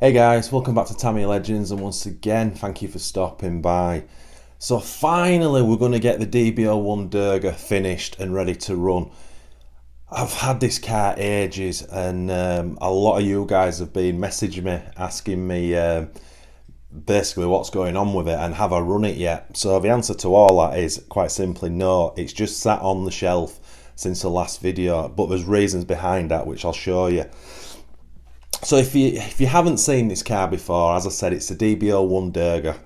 Hey guys, welcome back to Tamiya Legends, and once again, thank you for stopping by. So finally, we're going to get the DB-01 Durga finished and ready to run. I've had this car ages, and a lot of you guys have been messaging me, asking me basically what's going on with it and have I run it yet. So the answer to all that is quite simply no. It's just sat on the shelf since the last video, but there's reasons behind that which I'll show you. So if you haven't seen this car before, as I said, it's the DB-01 Durga.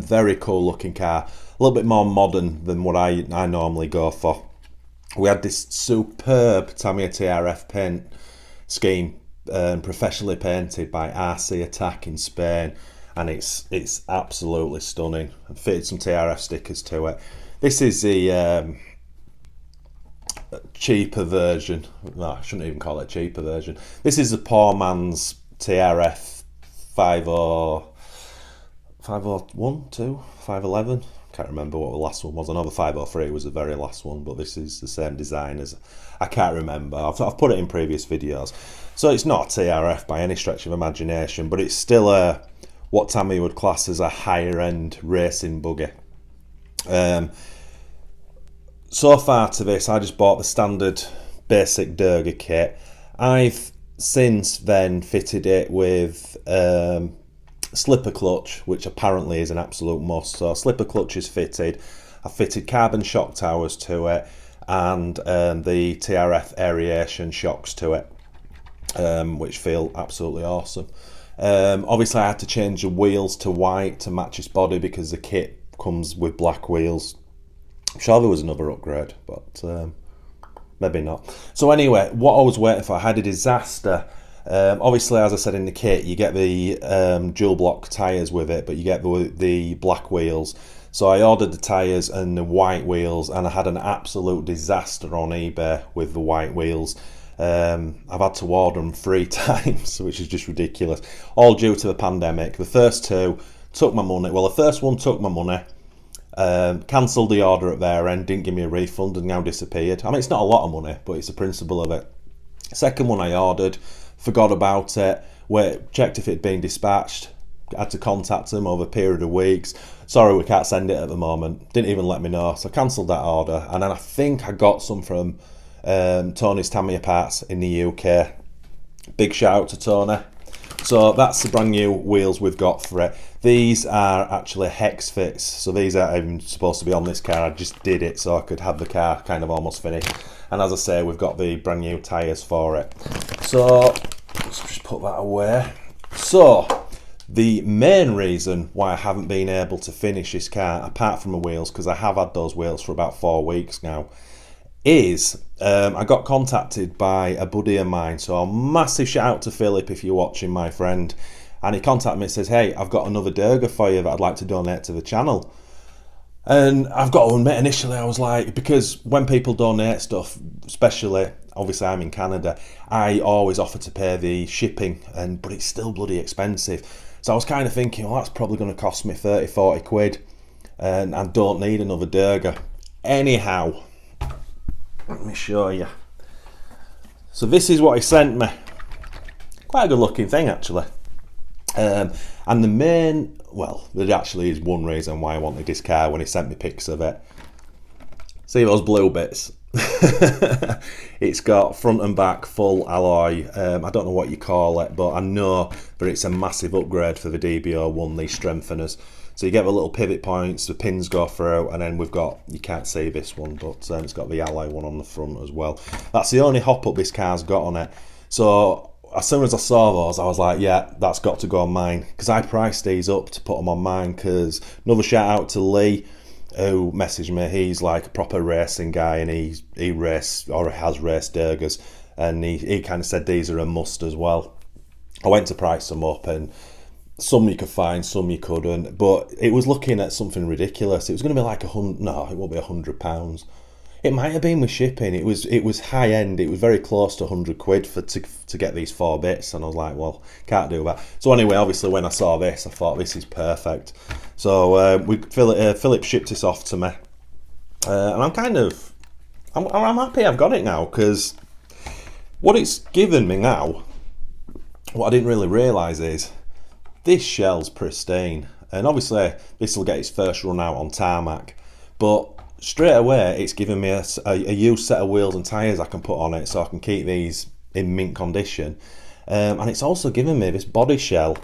Very cool looking car, a little bit more modern than what I normally go for. We had this superb Tamiya TRF paint scheme, professionally painted by RC Attack in Spain, and it's absolutely stunning. I fitted some TRF stickers to it. This is the cheaper version. No, I shouldn't even call it a cheaper version. This is the poor man's TRF 501, 511. Can't remember what the last one was. I know the 503 was the very last one, but this is the same design as, I can't remember. I've put it in previous videos. So it's not a TRF by any stretch of imagination, but it's still what Tamiya would class as a higher end racing buggy. So far to this, I just bought the standard basic Durga kit. I've since then fitted it with slipper clutch, which apparently is an absolute must. So slipper clutch is fitted. I've fitted carbon shock towers to it, and the TRF aeration shocks to it, which feel absolutely awesome. Obviously I had to change the wheels to white to match its body because the kit comes with black wheels. I'm sure there was another upgrade, but maybe not. So anyway, what I was waiting for, I had a disaster. Obviously, as I said in the kit, you get the dual block tyres with it, but you get the black wheels. So I ordered the tyres and the white wheels, and I had an absolute disaster on eBay with the white wheels. I've had to order them 3 times, which is just ridiculous. All due to the pandemic. The first two took my money. Well, the first one took my money. Cancelled the order at their end, didn't give me a refund, and now disappeared. I mean, it's not a lot of money, but it's the principle of it. Second one I ordered, forgot about it, checked if it had been dispatched, had to contact them over a period of weeks. Sorry, we can't send it at the moment. Didn't even let me know, so I cancelled that order. And then I think I got some from Tony's Tamiya Parts in the UK. Big shout out to Tony. So that's the brand new wheels we've got for it. These are actually hex fits, so these aren't even supposed to be on this car. I just did it so I could have the car kind of almost finished. And as I say, we've got the brand new tyres for it. So let's just put that away. So the main reason why I haven't been able to finish this car, apart from the wheels, because I have had those wheels for about 4 weeks now, is I got contacted by a buddy of mine. So a massive shout out to Philip if you're watching, my friend. And he contacted me and says, hey, I've got another Durga for you that I'd like to donate to the channel. And I've got to admit, initially I was like, because when people donate stuff, especially, obviously I'm in Canada, I always offer to pay the shipping, but it's still bloody expensive. So I was kind of thinking, well, that's probably going to cost me 30, 40 quid, and I don't need another Durga. Anyhow, let me show you. So this is what he sent me. Quite a good looking thing, actually. And the main, well, there actually is one reason why I wanted this car when he sent me pics of it. See those blue bits? It's got front and back full alloy. I don't know what you call it, but I know that it's a massive upgrade for the DB-01, these strengtheners. So you get the little pivot points, the pins go through, and then we've got, you can't see this one, but it's got the alloy one on the front as well. That's the only hop up this car's got on it. So as soon as I saw those, I was like, yeah, that's got to go on mine, because I priced these up to put them on mine. Because another shout out to Lee, who messaged me. He's like a proper racing guy, and he raced, or has raced Durgas, and he kind of said these are a must as well. I went to price them up, and some you could find, some you couldn't, but it was looking at something ridiculous. It was going to be like no, it won't be £100. It might have been with shipping. It was high end. It was very close to 100 quid to get these 4 bits, and I was like, well, can't do that. So anyway, obviously when I saw this, I thought this is perfect. So Philip shipped this off to me, and I'm happy I've got it now, because what it's given me now, what I didn't really realise is this shell's pristine, and obviously this will get its first run out on tarmac, but straight away it's given me a used set of wheels and tyres I can put on it, so I can keep these in mint condition. And it's also given me this body shell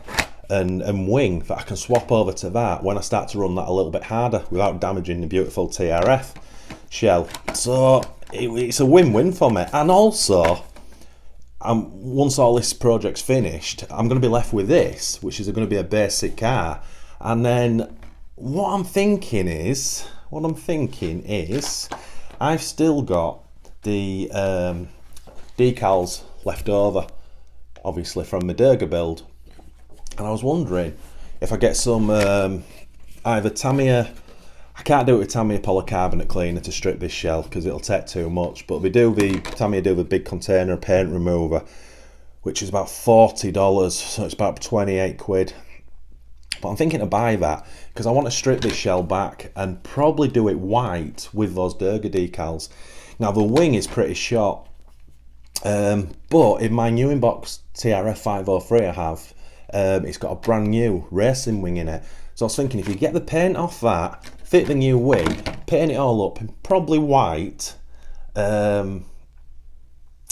and wing that I can swap over to that when I start to run that a little bit harder without damaging the beautiful TRF shell. So it's a win-win for me. And also, once all this project's finished, I'm going to be left with this, which is going to be a basic car. And then what I'm thinking is I've still got the decals left over, obviously from my Durga build, and I was wondering if I get some either Tamiya. I can't do it with Tamiya polycarbonate cleaner to strip this shell because it'll take too much, but Tamiya do the big container paint remover, which is about $40, so it's about 28 quid. But I'm thinking to buy that because I want to strip this shell back and probably do it white with those Durga decals. Now the wing is pretty short, but in my new inbox TRF 503 I have, it's got a brand new racing wing in it. So I was thinking if you get the paint off that, fit the new wing, paint it all up, probably white. Oh,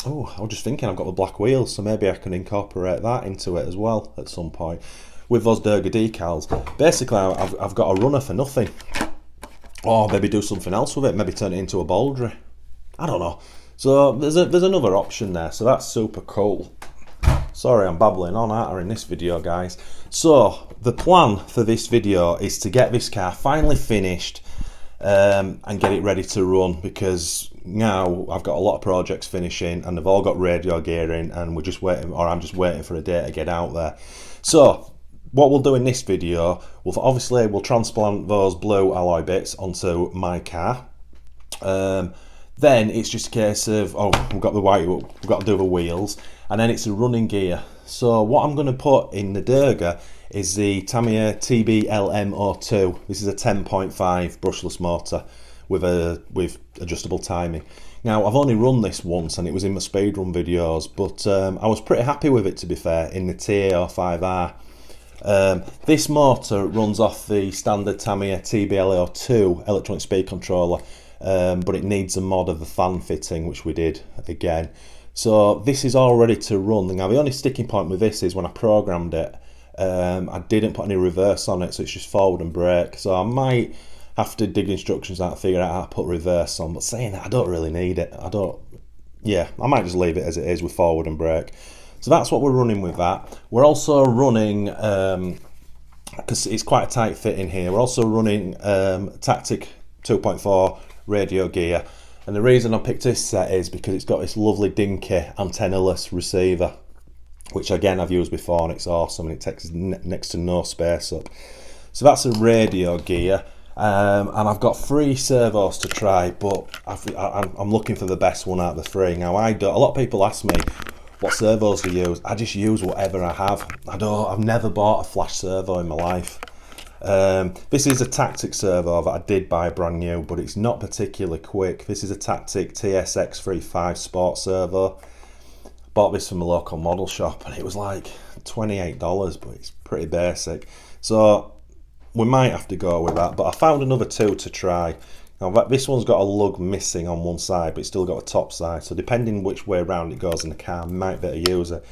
I was just thinking I've got the black wheels, so maybe I can incorporate that into it as well at some point with those Durga decals. Basically, I've got a runner for nothing. Or maybe do something else with it, maybe turn it into a Baldry. I don't know. So there's another option there, so that's super cool. Sorry, I'm babbling on, aren't I, in this video, guys? So the plan for this video is to get this car finally finished and get it ready to run, because now I've got a lot of projects finishing and they've all got radio gear in, and we're just waiting, or I'm just waiting for a day to get out there. So what we'll do in this video, we'll transplant those blue alloy bits onto my car. Then it's just a case of, we've got the white, we've got to do the wheels, and then it's a running gear. So what I'm going to put in the Durga is the Tamiya DB-01 This is a 10.5 brushless motor with adjustable timing. Now I've only run this once and it was in my speedrun videos, but I was pretty happy with it, to be fair, in the TA05R. This motor runs off the standard Tamiya TBL-02 electronic speed controller, but it needs a mod of the fan fitting, which we did again. So this is all ready to run. Now the only sticking point with this is when I programmed it, I didn't put any reverse on it, so it's just forward and brake. So I might have to dig instructions out and figure out how to put reverse on, but saying that, I don't really need it. I might just leave it as it is with forward and brake. So that's what we're running with that. We're also running, because it's quite a tight fit in here, we're also running Tactic 2.4 radio gear. And the reason I picked this set is because it's got this lovely dinky antenna-less receiver, which again I've used before and it's awesome, and it takes next to no space up. So that's a radio gear, and I've got 3 servos to try, but I'm looking for the best one out of the 3. Now a lot of people ask me, what servos do you use? I just use whatever I have. I've never bought a flash servo in my life. This is a Tactic servo that I did buy brand new, but it's not particularly quick. This is a Tactic TSX35 Sport servo. Bought this from a local model shop and it was like $28, but it's pretty basic. So we might have to go with that, but I found another 2 to try. Now this one's got a lug missing on one side, but it's still got a top side, so depending which way around it goes in the car, I might be able to use it.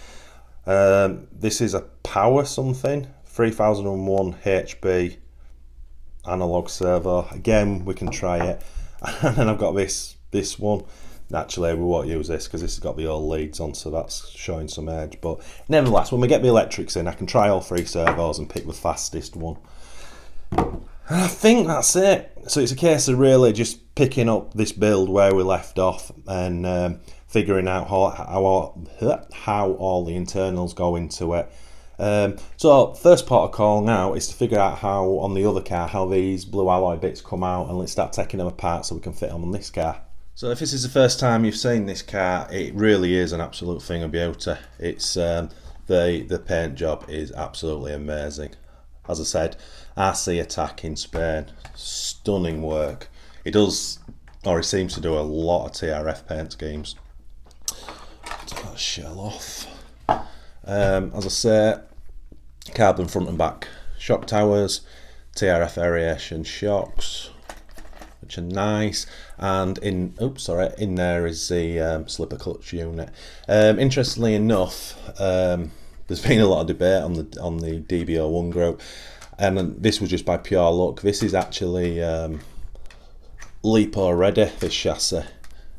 This is a Power something, 3001 HB analog servo. Again, we can try it. And then I've got this one. Naturally, we won't use this because this has got the old leads on, so that's showing some edge. But nevertheless, when we get the electrics in, I can try all 3 servos and pick the fastest one. And I think that's it. So it's a case of really just picking up this build where we left off and figuring out how all the internals go into it. So first part of call now is to figure out how on the other car how these blue alloy bits come out, and let's start taking them apart so we can fit them on this car. So if this is the first time you've seen this car, it really is an absolute thing of beauty. It's the paint job is absolutely amazing. As I said, RC Attack in Spain, stunning work. It does, or it seems to do, a lot of TRF paint schemes. Take that shell off. As I say, carbon front and back shock towers, TRF variation shocks, which are nice, and in there is the slipper clutch unit. Interestingly enough, there's been a lot of debate on the DB-01 group, and this was just by pure luck. This is actually LiPo ready, this chassis.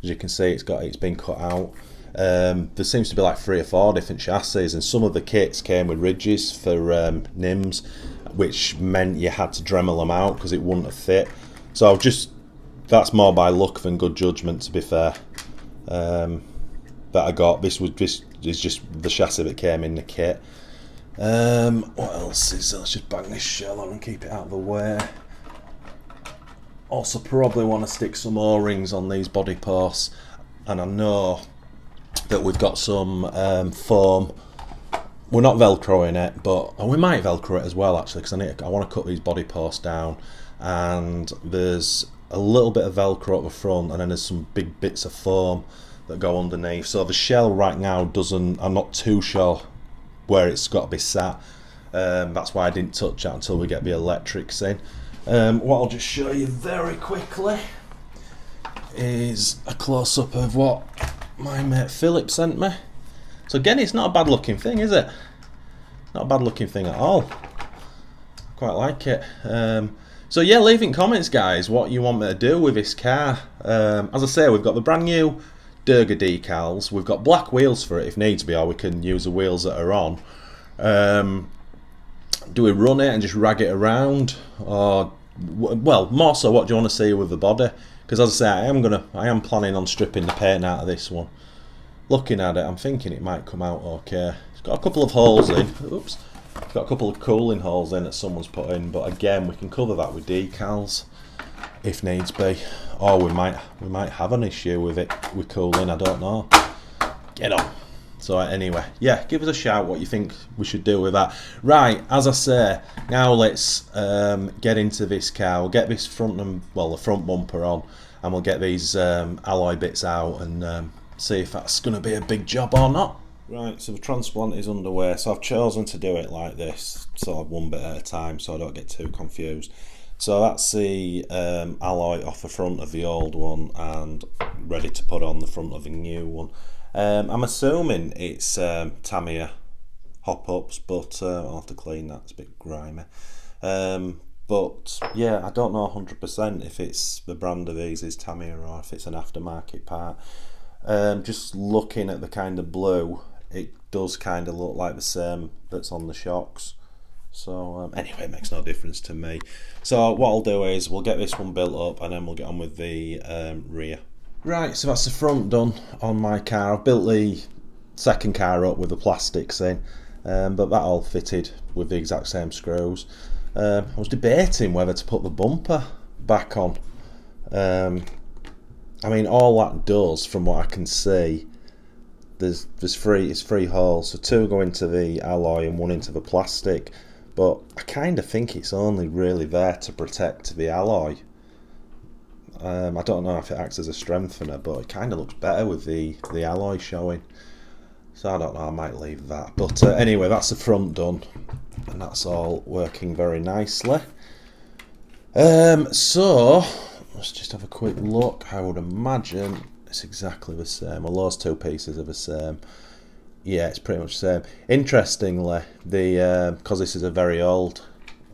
As you can see, it's been cut out. There seems to be like 3 or 4 different chassis, and some of the kits came with ridges for NIMS, which meant you had to Dremel them out because it wouldn't have fit. So that's more by luck than good judgment, to be fair. That I got this is just the chassis that came in the kit. What else is? Let's just bang this shell on and keep it out of the way. Also, probably want to stick some O-rings on these body posts, and I know that we've got some foam. We're not velcroing it, but we might velcro it as well actually, because I want to cut these body posts down, and there's a little bit of velcro at the front, and then there's some big bits of foam that go underneath. So the shell right now I'm not too sure where it's got to be sat. That's why I didn't touch that until we get the electrics in. What I'll just show you very quickly is a close-up of what my mate Philip sent me. So again, it's not a bad looking thing, is it? Not a bad looking thing at all. Quite like it. So yeah, leave in comments, guys, what you want me to do with this car. As I say, we've got the brand new Durga decals. We've got black wheels for it if needs be, or we can use the wheels that are on. Do we run it and just rag it around, or well, more so, what do you want to see with the body? Because as I say, I am planning on stripping the paint out of this one. Looking at it, I'm thinking it might come out okay. It's got a couple of holes in. Oops. It's got a couple of cooling holes in that someone's put in, but again, we can cover that with decals if needs be. Or we might have an issue with it with cooling. I don't know. Get on. So anyway, yeah, give us a shout what you think we should do with that. Right, as I say, now let's get into this car. We'll get this the front bumper on, and we'll get these alloy bits out and see if that's going to be a big job or not. Right, so the transplant is underway. So I've chosen to do it like this, sort of one bit at a time, so I don't get too confused. So that's the alloy off the front of the old one and ready to put on the front of the new one. I'm assuming it's Tamiya hop-ups, but I'll have to clean that, it's a bit grimy. But yeah, I don't know 100% if it's the brand of these is Tamiya or if it's an aftermarket part. Just looking at the kind of blue, it does kind of look like the same that's on the shocks. So anyway, it makes no difference to me. So what I'll do is we'll get this one built up and then we'll get on with the rear. Right, so that's the front done on my car. I've built the second car up with the plastics in, but that all fitted with the exact same screws. I was debating whether to put the bumper back on. I mean, all that does, from what I can see, it's three holes, so 2 go into the alloy and 1 into the plastic, but I kind of think it's only really there to protect the alloy. I don't know if it acts as a strengthener, but it kind of looks better with the alloy showing. So I don't know, I might leave that. But anyway, that's the front done, and that's all working very nicely. So let's just have a quick look. I would imagine it's exactly the same. Well, those 2 pieces are the same. Yeah, it's pretty much the same. Interestingly, because this is a very old,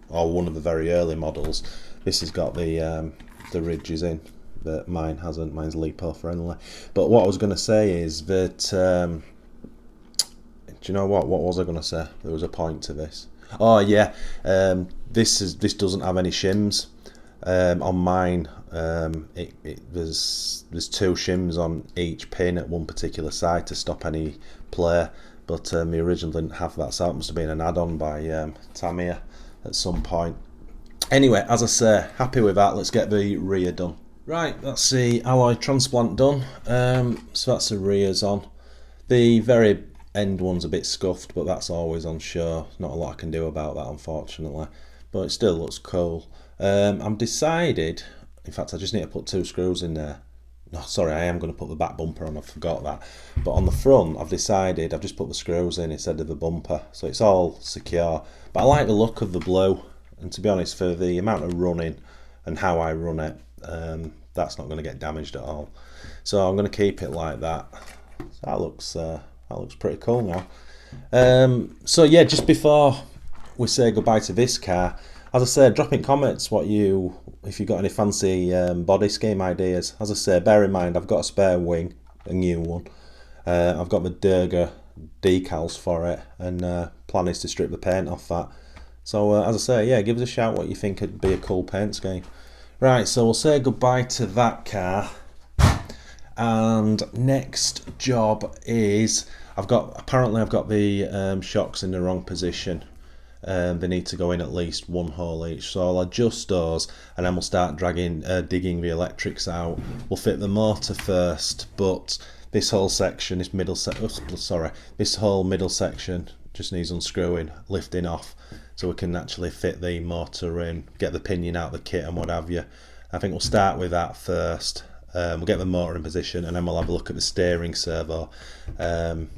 or one of the very early models, this has got the ridges in, but mine hasn't. Mine's LiPo friendly. But what I was going to say is that, do you know what was I going to say? There was a point to this. Oh yeah, this doesn't have any shims. On mine, there's 2 shims on each pin at one particular side to stop any play, but the original didn't have that, so it must have been an add-on by Tamiya at some point. Anyway, as I say, happy with that. Let's get the rear done. Right, that's the alloy transplant done. So that's the rears on. The very end one's a bit scuffed, but that's always on show. Not a lot I can do about that, unfortunately, but it still looks cool. I'm decided, in fact I just need to put 2 screws in there No, sorry, I am going to put the back bumper on, I forgot that. But on the front, I've decided I've just put the screws in instead of the bumper, so it's all secure. But I like the look of the blue, and to be honest, for the amount of running and how I run it, that's not going to get damaged at all. So I'm going to keep it like that. So that looks pretty cool now. So yeah, just before we say goodbye to this car, as I said, drop in comments if you got any fancy body scheme ideas. As I say, bear in mind I've got a spare wing, a new one. I've got the Durga decals for it, and plan is to strip the paint off that. So as I say, yeah, give us a shout what you think would be a cool paint scheme. Right, so we'll say goodbye to that car. And next job is I've got the shocks in the wrong position. They need to go in at least one hole each, so I'll adjust those and then we'll start digging the electrics out. We'll fit the motor first, but this whole section, this whole middle section just needs unscrewing, lifting off, so we can actually fit the motor in, get the pinion out of the kit and what have you. I think we'll start with that first. We'll get the motor in position and then we'll have a look at the steering servo and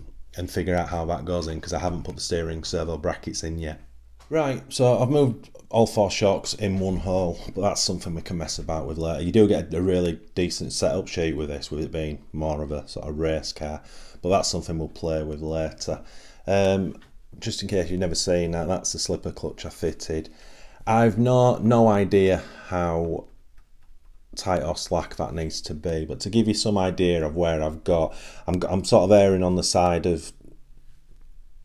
figure out how that goes in, because I haven't put the steering servo brackets in yet. Right, so I've moved all 4 shocks in one hole, but that's something we can mess about with later. You do get a really decent setup sheet with this, with it being more of a sort of race car, but that's something we'll play with later. Just in case you've never seen that, that's the slipper clutch I fitted. I've no idea how tight or slack that needs to be, but to give you some idea of where I'm sort of erring on the side of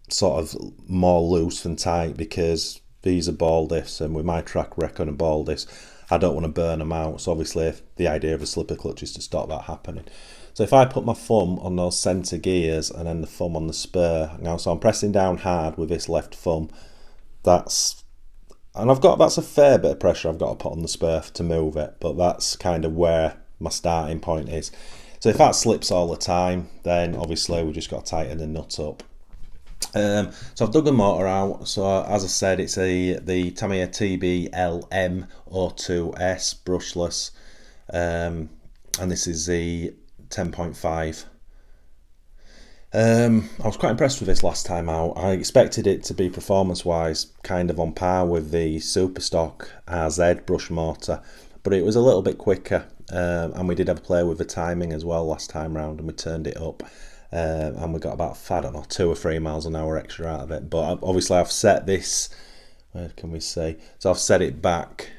sort of more loose than tight, because these are ball diffs, and with my track record of ball diffs, I don't want to burn them out. So obviously the idea of a slipper clutch is to stop that happening. So if I put my thumb on those centre gears and then the thumb on the spur now, so I'm pressing down hard with this left thumb, that's a fair bit of pressure I've got to put on the spur to move it, but that's kind of where my starting point is. So if that slips all the time, then obviously we've just got to tighten the nut up. So I've dug the motor out. So as I said, it's the Tamiya DB-01 brushless, and this is the 10.5. I was quite impressed with this last time out. I expected it to be performance-wise kind of on par with the Superstock RZ brush motor, but it was a little bit quicker, and we did have a play with the timing as well last time round, and we turned it up. And we got about, I don't know, 2 or 3 miles an hour extra out of it. But obviously I've set this, where can we see? So I've set it back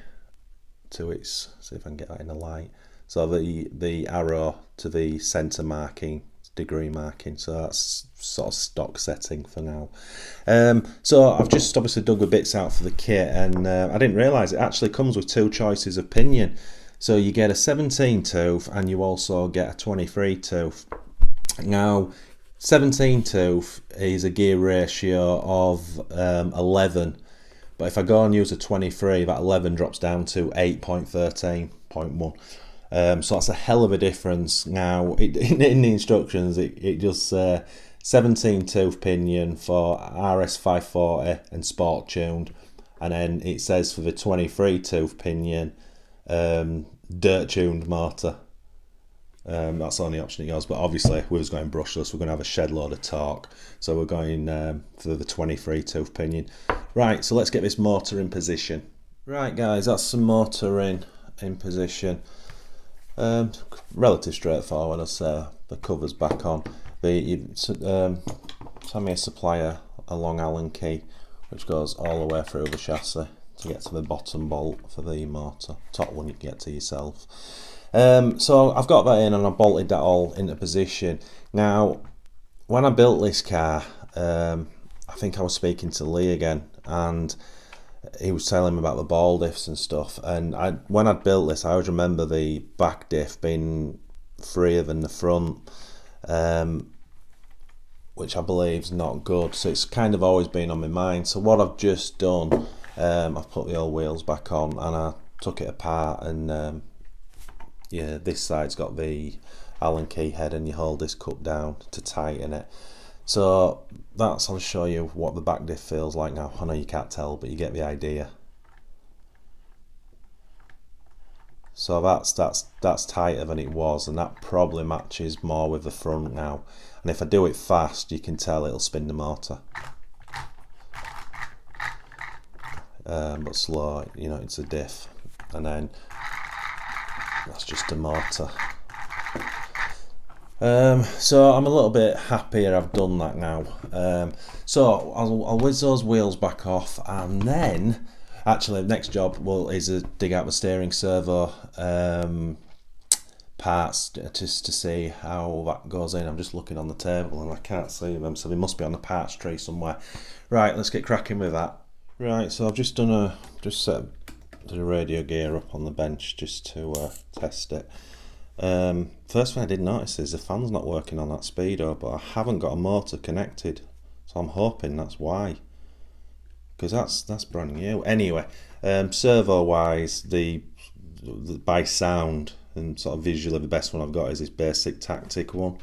to its, see if I can get that in the light. So the arrow to the centre marking, degree marking, so that's sort of stock setting for now. So I've just obviously dug the bits out for the kit, and I didn't realise it actually comes with 2 choices of pinion. So you get a 17 tooth and you also get a 23 tooth. Now 17 tooth is a gear ratio of 11, but if I go and use a 23, that 11 drops down to 8.13.1. So that's a hell of a difference. Now in the instructions it just 17 tooth pinion for RS 540 and sport tuned, and then it says for the 23 tooth pinion dirt tuned motor. That's the only option it goes, but obviously we was going brushless, we're going to have a shed load of torque, so we're going for the 23 tooth pinion. Right, so let's get this motor in position. Right guys, that's the motor in position. Relatively straightforward. I'll say the cover's back on. Tamiya supplier a long Allen key which goes all the way through the chassis to get to the bottom bolt for the motor. Top one you can get to yourself. So I've got that in and I bolted that all into position. Now when I built this car, I think I was speaking to Lee again, and he was telling me about the ball diffs and stuff, and when I'd built this I always remember the back diff being freer than the front, which I believe is not good, so it's kind of always been on my mind. So what I've just done, I've put the old wheels back on and I took it apart, and yeah, this side's got the Allen key head and you hold this cup down to tighten it. So I'll show you what the back diff feels like now. I know you can't tell, but you get the idea. So that's tighter than it was, and that probably matches more with the front now. And if I do it fast, you can tell it'll spin the motor. But slow, you know, it's a diff. And then that's just a motor. So I'm a little bit happier I've done that now. So I'll whiz those wheels back off, and then actually the next job is to dig out the steering servo parts just to see how that goes in. I'm just looking on the table and I can't see them, so they must be on the parts tray somewhere. Right, let's get cracking with that. Right, so I've just set the radio gear up on the bench just to test it. First thing I did notice is the fan's not working on that speedo, but I haven't got a motor connected, so I'm hoping that's why, because that's brand new. Anyway, servo wise, the by sound and sort of visually the best one I've got is this basic tactic one.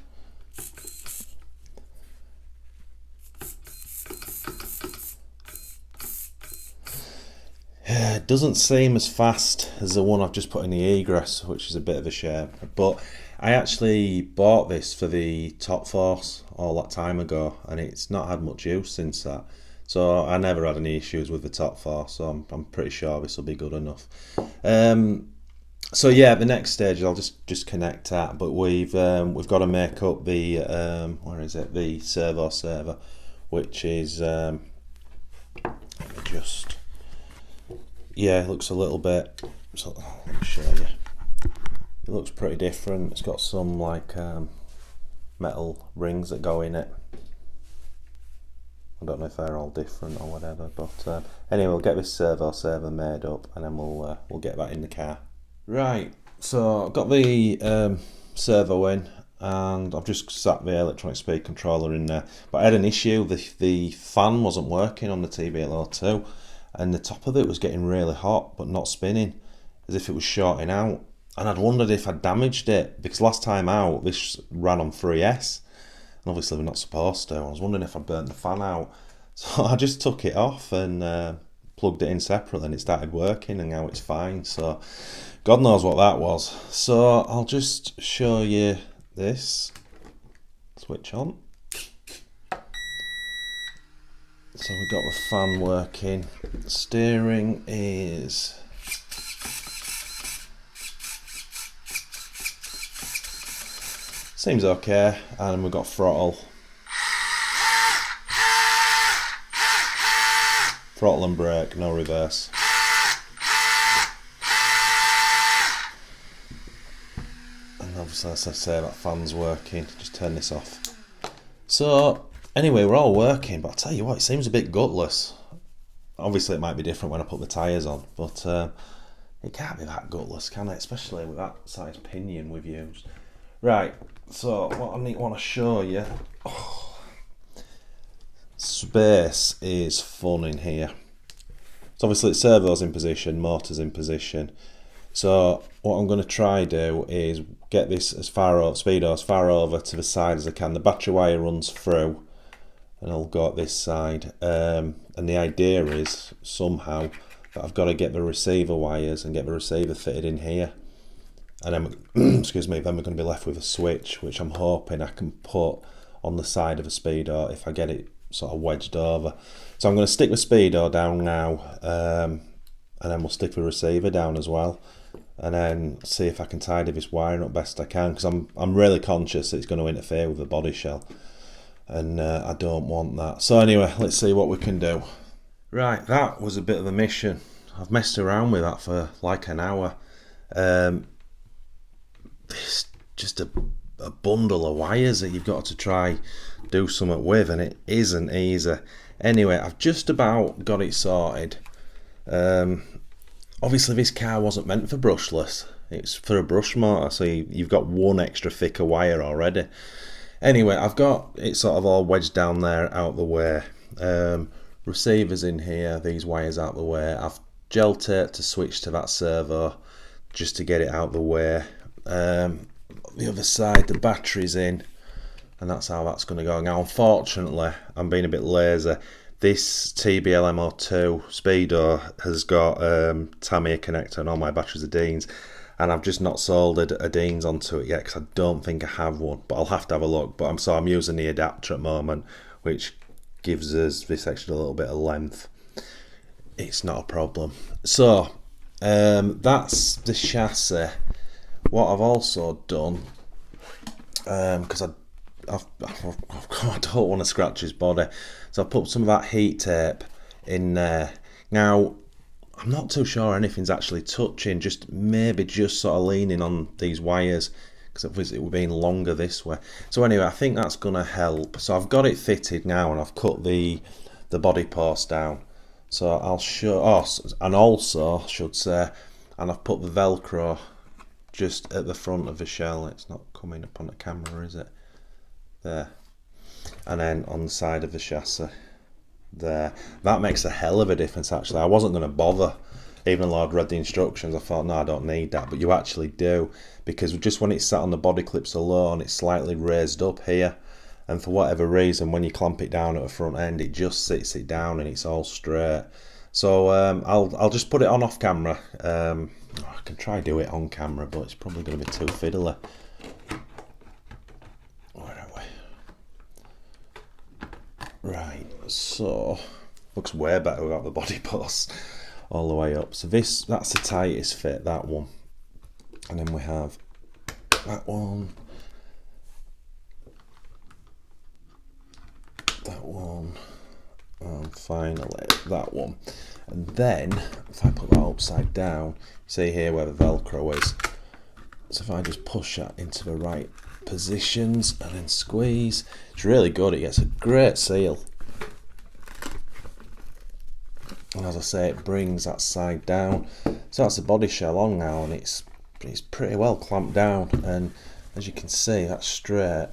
It doesn't seem as fast as the one I've just put in the egress, which is a bit of a shame. But I actually bought this for the Top Force all that time ago, and it's not had much use since that. So I never had any issues with the Top Force, so I'm pretty sure this will be good enough. So yeah, the next stage I'll just connect that, but we've got to make up the where is it? The servo server, which is let me just. Yeah, it looks a little bit, so let me show you. It looks pretty different. It's got some like metal rings that go in it. I don't know if they're all different or whatever, but anyway, we'll get this servo server made up and then we'll get that in the car. Right, so I've got the servo in, and I've just sat the electronic speed controller in there, but I had an issue. The fan wasn't working on the DB-01, and the top of it was getting really hot but not spinning, as if it was shorting out. And I'd wondered if I'd damaged it, because last time out this ran on 3S, and obviously we're not supposed to. I was wondering if I burnt the fan out, so I just took it off and plugged it in separately, and it started working, and now it's fine. So God knows what that was. So I'll just show you this. Switch on. So we've got the fan working. Steering is seems okay, and we've got throttle and brake, no reverse. And obviously, as I say, that fan's working. Just turn this off. So anyway, we're all working, but I'll tell you what, it seems a bit gutless. Obviously it might be different when I put the tyres on, but it can't be that gutless, can it? Especially with that size pinion we've used. Right, so what I want to show you, space is fun in here. So obviously it's servo's in position, motor's in position. So what I'm going to try do is get this speedo as far over to the side as I can. The battery wire runs through, and I'll go at this side. And the idea is somehow that I've got to get the receiver wires and get the receiver fitted in here. And then, excuse me, then we're going to be left with a switch, which I'm hoping I can put on the side of a speedo if I get it sort of wedged over. So I'm going to stick the speedo down now, and then we'll stick the receiver down as well, and then see if I can tidy this wiring up best I can, because I'm really conscious that it's going to interfere with the body shell, and I don't want that. So anyway, let's see what we can do. Right, that was a bit of a mission. I've messed around with that for like an hour. It's just a bundle of wires that you've got to try do something with, and it isn't easy. Anyway, I've just about got it sorted. Obviously this car wasn't meant for brushless, it's for a brush motor, so you've got one extra thicker wire already. Anyway, I've got it sort of all wedged down there out the way. Receivers in here, these wires out the way. I've gel taped to switch to that servo just to get it out the way. The other side, the battery's in, and that's how that's going to go. Now unfortunately, I'm being a bit lazy. This DB-01 Speedo has got Tamiya connector, and all my batteries are Dean's. and I've just not soldered a Dean's onto it yet because I don't think I have one, but I'll have to have a look. But I'm using the adapter at the moment, which gives us this extra little bit of length. It's not a problem. So that's the chassis. What I've also done, because I don't want to scratch his body, so I put some of that heat tape in there. Now, I'm not too sure anything's actually touching, maybe just sort of leaning on these wires, because obviously it would be longer this way. So anyway, I think that's going to help. So I've got it fitted now, and I've cut the body post down. So I'll show, and also I should say, and I've put the Velcro just at the front of the shell. It's not coming up on the camera, is it? There. And then on the side of the chassis there. That makes a hell of a difference, actually. I wasn't going to bother, even though I'd read the instructions. I thought, no, I don't need that, but you actually do, because just when it's sat on the body clips alone, it's slightly raised up here, and for whatever reason, when you clamp it down at the front end, it just sits it down and it's all straight. So I'll just put it on off camera. I can try do it on camera, but it's probably going to be too fiddly. Where are we? Right, so looks way better without the body post all the way up. So that's the tightest fit, that one. And then we have that one, that one, and finally that one. And then if I put that upside down, see here where the Velcro is. So if I just push that into the right positions and then squeeze, it's really good. It gets a great seal. And as I say, it brings that side down. So that's the body shell on now, and it's pretty well clamped down. And as you can see, that's straight.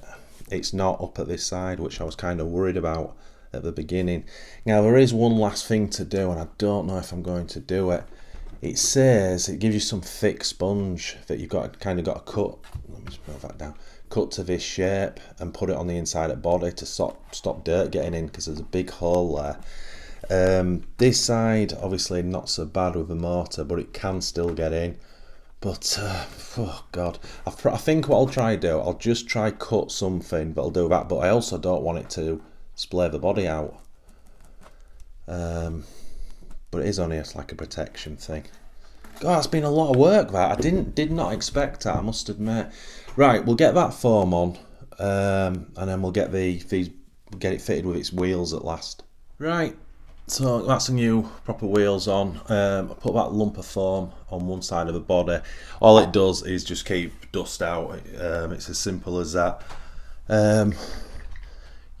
It's not up at this side, which I was kind of worried about at the beginning. Now there is one last thing to do, and I don't know if I'm going to do it. It says it gives you some thick sponge that you've got to cut. Let me just move that down. Cut to this shape and put it on the inside of the body to stop dirt getting in, because there's a big hole there. This side obviously not so bad with the motor, but it can still get in. But oh god, I think what I'll try do, I'll just try cut something that'll do that. But I also don't want it to splay the body out. But it is only like a protection thing. God, it's been a lot of work that. I did not expect that, I must admit. Right, we'll get that foam on, and then we'll get it fitted with its wheels at last. Right, so that's the new proper wheels on. I put that lump of foam on one side of the body. All it does is just keep dust out. It's as simple as that.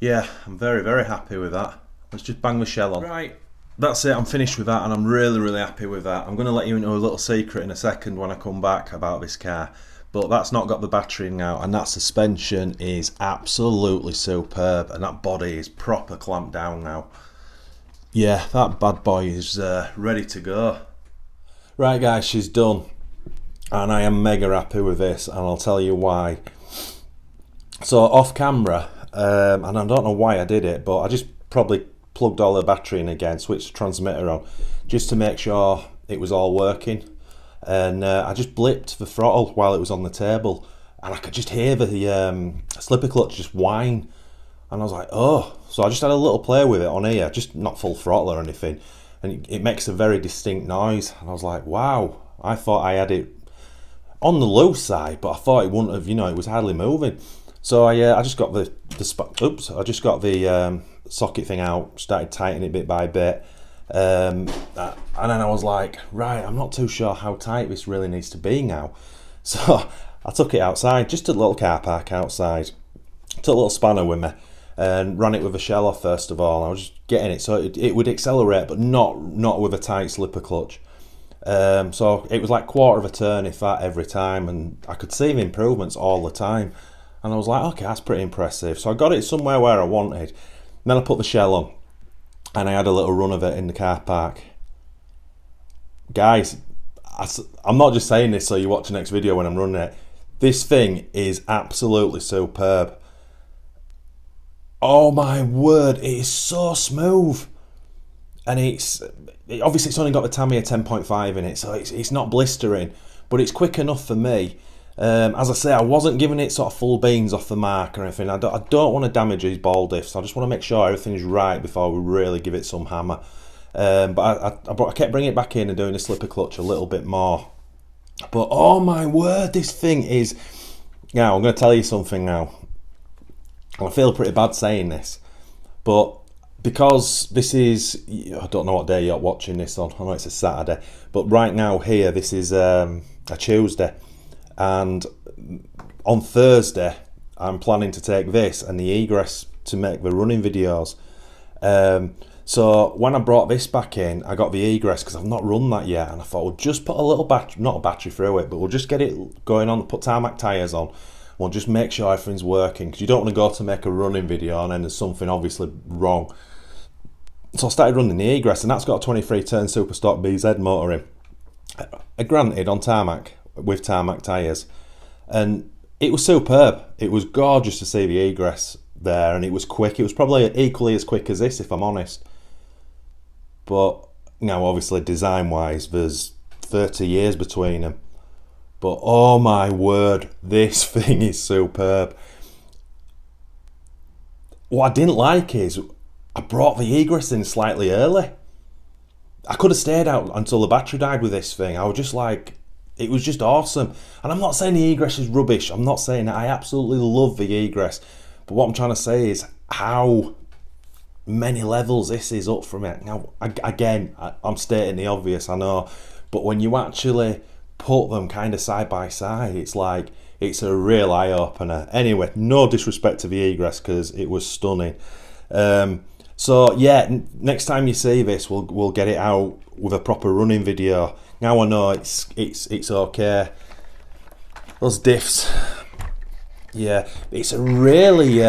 Yeah, I'm very, very happy with that. Let's just bang the shell on. Right, that's it. I'm finished with that, and I'm really, really happy with that. I'm going to let you into a little secret in a second when I come back about this car. But that's not got the battery now, and that suspension is absolutely superb, and that body is proper clamped down now. Yeah, that bad boy is ready to go. Right guys, she's done, and I am mega happy with this, and I'll tell you why. So off camera, and I don't know why I did it, but I just probably plugged all the battery in again, switched the transmitter on, just to make sure it was all working. And I just blipped the throttle while it was on the table, and I could just hear the slipper clutch just whine, and I was like, oh. So I just had a little play with it on here, just not full throttle or anything, and it makes a very distinct noise. And I was like, wow, I thought I had it on the low side, but I thought it wouldn't have, it was hardly moving. So I just got the socket thing out, started tightening it bit by bit, and then I was like, right, I'm not too sure how tight this really needs to be now. So I took it outside, just a little car park outside, took a little spanner with me, and ran it with a shell off first of all. I was just getting it so it would accelerate, but not with a tight slipper clutch. So it was like quarter of a turn, if that, every time, and I could see the improvements all the time. And I was like, okay, that's pretty impressive. So I got it somewhere where I wanted. And then I put the shell on, and I had a little run of it in the car park. Guys, I'm not just saying this so you watch the next video when I'm running it. This thing is absolutely superb. Oh my word, it is so smooth. And obviously it's only got the Tamiya 10.5 in it, so it's not blistering. but it's quick enough for me. As I say, I wasn't giving it sort of full beans off the mark or anything. I don't want to damage these ball diffs. I just want to make sure everything's right before we really give it some hammer. But I kept bringing it back in and doing the slipper clutch a little bit more. But oh my word, this thing is... Now, I'm going to tell you something now. I feel pretty bad saying this, but because this is... I don't know what day you're watching this on. I know it's a Saturday. But right now here, this is a Tuesday. And on Thursday, I'm planning to take this and the egress to make the running videos. So when I brought this back in, I got the egress because I've not run that yet, and I thought we'll just put a little battery, not a battery through it, but we'll just get it going on, put tarmac tyres on. We'll just make sure everything's working, because you don't want to go to make a running video and then there's something obviously wrong. So I started running the egress, and that's got a 23 turn super stock BZ motor in. Granted, on tarmac, with tarmac tyres, and it was superb. It was gorgeous to see the egress there, and it was quick. It was probably equally as quick as this, if I'm honest. But now, obviously, design wise, there's 30 years between them. But oh my word, this thing is superb. What I didn't like is I brought the egress in slightly early. I could have stayed out until the battery died with this thing. I was just like, it was just awesome. And I'm not saying the egress is rubbish. I'm not saying that. I absolutely love the egress. But what I'm trying to say is how many levels this is up from it. Now, again, I'm stating the obvious, I know. But when you actually put them kind of side by side, it's like, it's a real eye-opener. Anyway, no disrespect to the egress, because it was stunning. So yeah, next time you see this, we'll get it out with a proper running video. Now I know it's okay. Those diffs, yeah, it's a really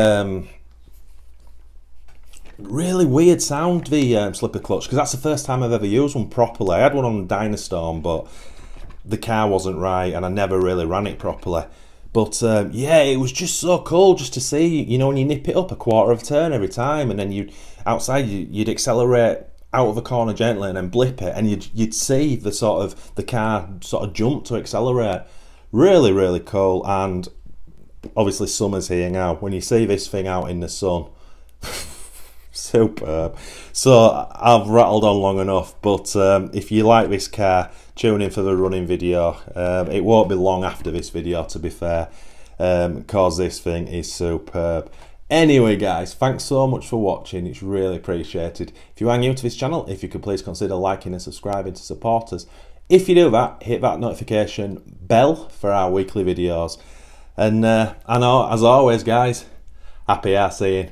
really weird sound, the slipper clutch, because that's the first time I've ever used one properly. I had one on Dynastorm, but the car wasn't right and I never really ran it properly. But yeah, it was just so cool just to see, you know, when you nip it up a quarter of a turn every time, and then you'd accelerate out of the corner gently and then blip it, and you'd see the car sort of jump to accelerate. Really, really cool. And obviously summer's here now. When you see this thing out in the sun, superb. So I've rattled on long enough, but if you like this car, tune in for the running video. It won't be long after this video, to be fair, because this thing is superb. Anyway guys, thanks so much for watching, it's really appreciated. If you are new to this channel, if you could please consider liking and subscribing to support us. If you do that, hit that notification bell for our weekly videos. And I know, as always guys, happy RCing.